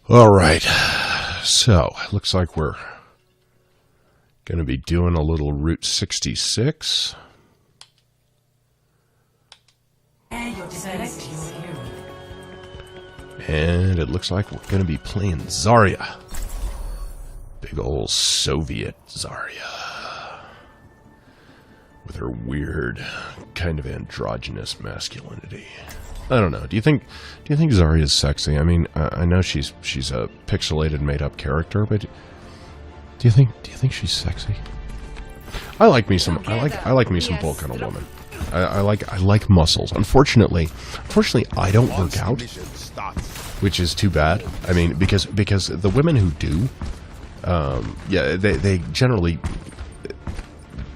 All right, so looks like we're going to be doing a little Route 66. And it looks like we're going to be playing Zarya. Big old Soviet Zarya. With her weird, kind of androgynous masculinity. I don't know. Do you think Zarya is sexy? I mean, I know she's a pixelated, made-up character, but do you think she's sexy? I like me some bull kind of woman. I like muscles. Unfortunately, I don't work out, which is too bad. I mean, because the women who do, they generally.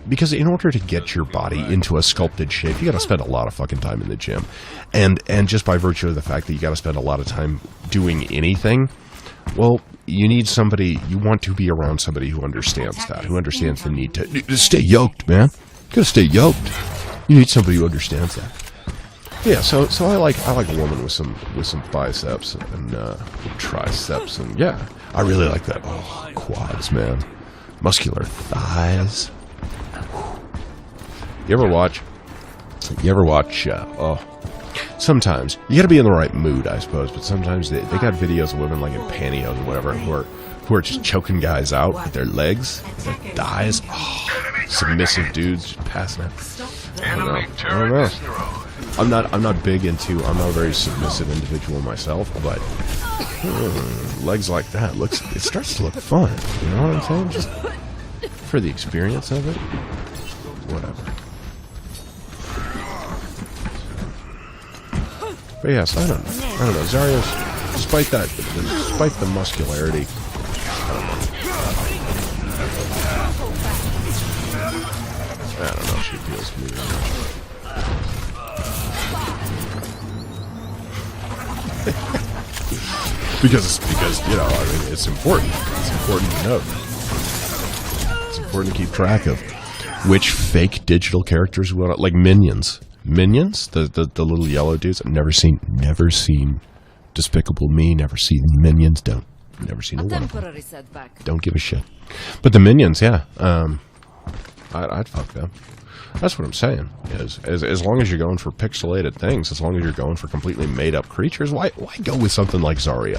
Because in order to get your body into a sculpted shape, you got to spend a lot of fucking time in the gym, and just by virtue of the fact that you got to spend a lot of time doing anything, well, you need somebody. You want to be around somebody who understands that, who understands the need to stay yoked, man. You gotta stay yoked. You need somebody who understands that. Yeah, so I like a woman with some biceps and triceps, and yeah, I really like that. Oh, quads, man, muscular thighs. You ever watch? Sometimes you got to be in the right mood, I suppose. But sometimes they got videos of women like in pantyhose or whatever who are just choking guys out with their legs, their thighs. Oh, submissive dudes just passing out. I don't know. I'm not big into. I'm not a very submissive individual myself, but legs like that it starts to look fun. You know what I'm saying? Just for the experience of it. Whatever. But yes, I don't know. Zarya's, despite the muscularity, I don't know. She feels me. because you know, I mean, it's important. It's important to know. It's important to keep track of which fake digital characters we want to, like Minions. Minions, the little yellow dudes. I've never seen Despicable Me. Never seen Minions. Never seen a one of them. Don't give a shit. But the Minions, yeah. I'd fuck them. That's what I'm saying. As long as you're going for pixelated things, as long as you're going for completely made up creatures, why go with something like Zarya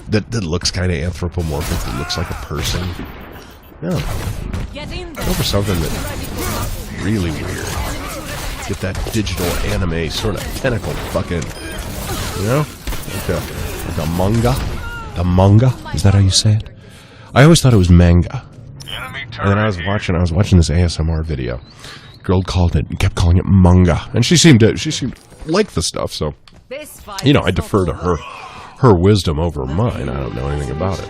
that looks kind of anthropomorphic, that looks like a person? No. Go for something that really weird. Get that digital anime sort of tentacle fucking, you know? Like a manga. The manga? Is that how you say it? I always thought it was manga. And then I was watching this ASMR video. Girl kept calling it manga. And she seemed like the stuff, so you know, I defer to her wisdom over mine. I don't know anything about it.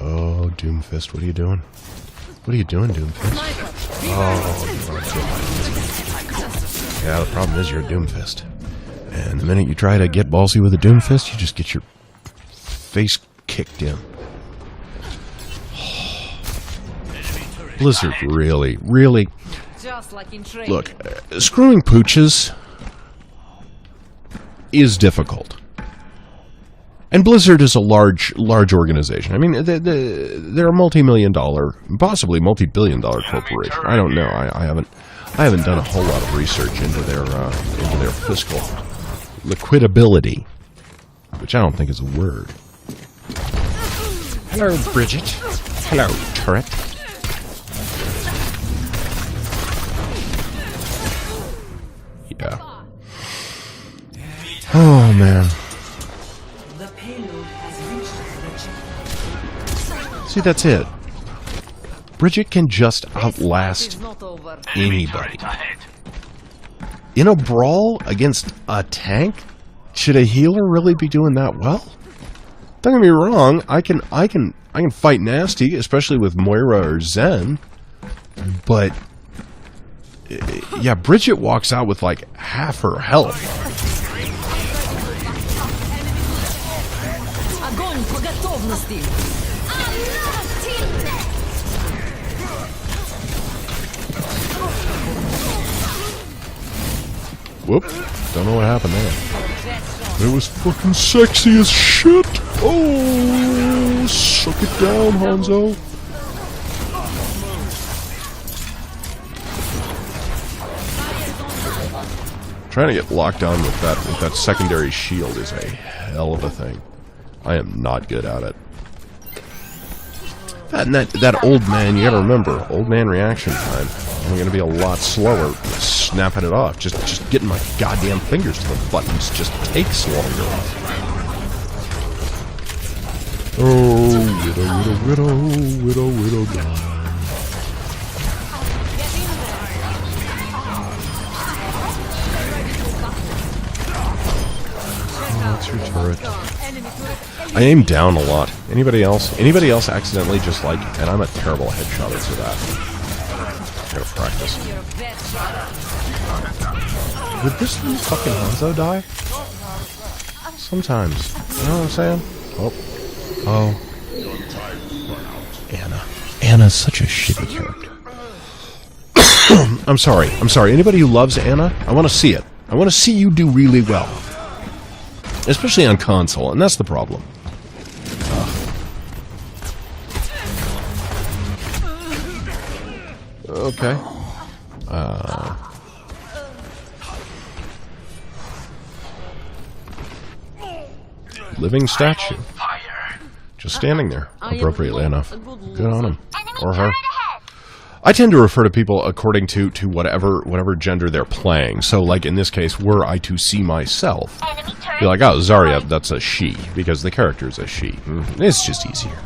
Oh, Doomfist, what are you doing? What are you doing, Doomfist? Oh, you want to kill me. Yeah, the problem is you're a Doomfist. And the minute you try to get ballsy with a Doomfist, you just get your face kicked in. Blizzard, really? Look, screwing pooches is difficult. And Blizzard is a large organization. I mean, they're a multi-million-dollar, possibly multi-billion-dollar corporation. I don't know. I haven't done a whole lot of research into their fiscal liquidability, which I don't think is a word. Hello, Brigitte. Hello, turret. Yeah. Oh man. See, that's it. Brigitte can just outlast anybody. In a brawl against a tank? Should a healer really be doing that well? Don't get me wrong, I can fight nasty, especially with Moira or Zen, but yeah, Brigitte walks out with like half her health. Whoop. Don't know what happened there. But it was fucking sexy as shit. Oh, suck it down, Hanzo. Trying to get locked on with that secondary shield is a hell of a thing. I am not good at it. That old man, you gotta remember, old man reaction time. I'm gonna be a lot slower snapping it off. Just getting my goddamn fingers to the buttons just takes longer. Oh, widow, die. That's your turret. I aim down a lot. Anybody else accidentally just like, and I'm a terrible headshotter for that. I gotta practice. Would this new fucking Hanzo die? Sometimes. You know what I'm saying? Oh. Anna's such a shitty character. I'm sorry. Anybody who loves Anna, I want to see it. I want to see you do really well. Especially on console, and that's the problem. Okay. Living statue. Just standing there, appropriately enough. Good on him. Or her. I tend to refer to people according to whatever gender they're playing. So, like in this case, were I to see myself, be like, oh, Zarya, that's a she, because the character is a she. It's just easier.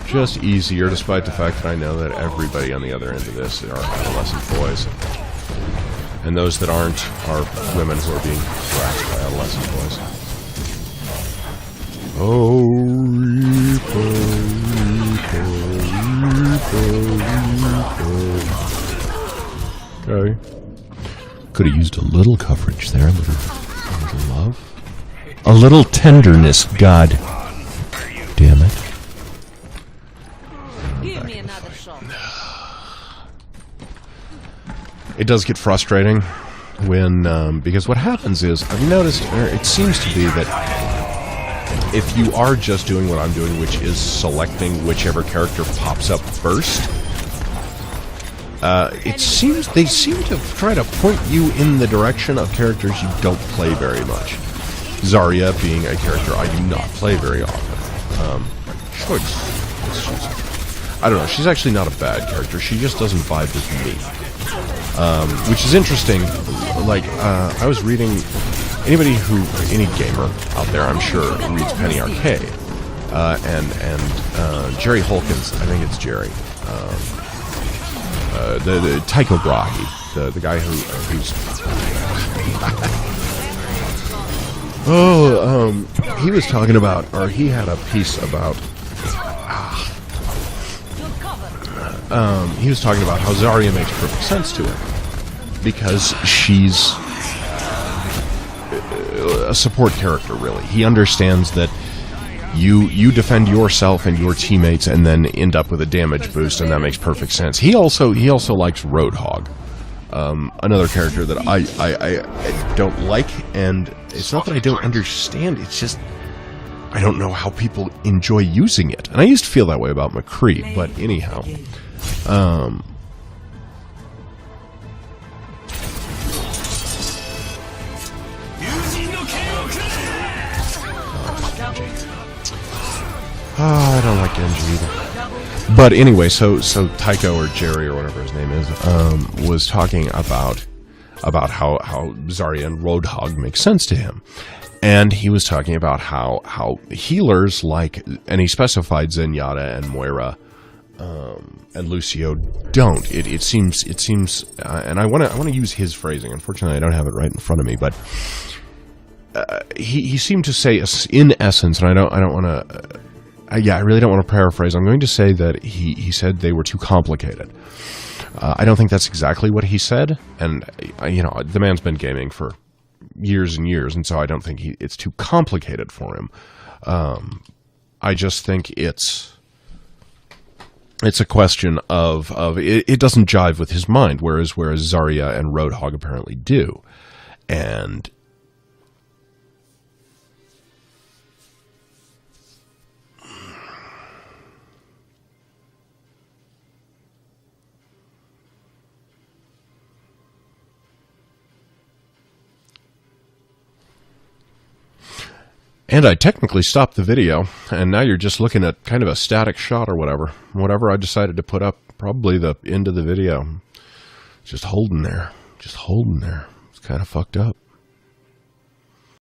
Just easier, despite the fact that I know that everybody on the other end of this are adolescent boys. And those that aren't are women who are being harassed by adolescent boys. Oh, okay. Could have used a little coverage there, a little love. A little tenderness, god damn it. Give me another shot. It does get frustrating when, because what happens is, I've noticed, it seems to be that if you are just doing what I'm doing, which is selecting whichever character pops up first, they seem to try to point you in the direction of characters you don't play very much. Zarya being a character I do not play very often. I don't know, she's actually not a bad character, she just doesn't vibe with me. Which is interesting, like, I was reading, any gamer out there, I'm sure, reads Penny Arcade, and Jerry Holkins, I think it's Jerry, the Tycho Brahe, the guy who's he was talking about, or he had a piece about, he was talking about how Zarya makes perfect sense to him, because she's a support character, really. He understands that you defend yourself and your teammates and then end up with a damage boost, and that makes perfect sense. He also likes Roadhog, another character that I don't like, and it's not that I don't understand, it's just I don't know how people enjoy using it. And I used to feel that way about McCree, but anyhow. I don't like Genji either. But anyway, so Tycho, or Jerry, or whatever his name is, was talking about how Zarya and Roadhog make sense to him. And he was talking about how healers like, and he specified Zenyatta and Moira and Lucio don't. It seems, and I want to use his phrasing. Unfortunately, I don't have it right in front of me, but he seemed to say, in essence, and I don't want to. I really don't want to paraphrase. I'm going to say that he said they were too complicated. I don't think that's exactly what he said, and the man's been gaming for years and years, and so I don't think it's too complicated for him. I just think it's it's a question of it doesn't jive with his mind, whereas Zarya and Roadhog apparently do. And I technically stopped the video, and now you're just looking at kind of a static shot or whatever. Whatever I decided to put up, probably the end of the video. Just holding there. Just holding there. It's kind of fucked up.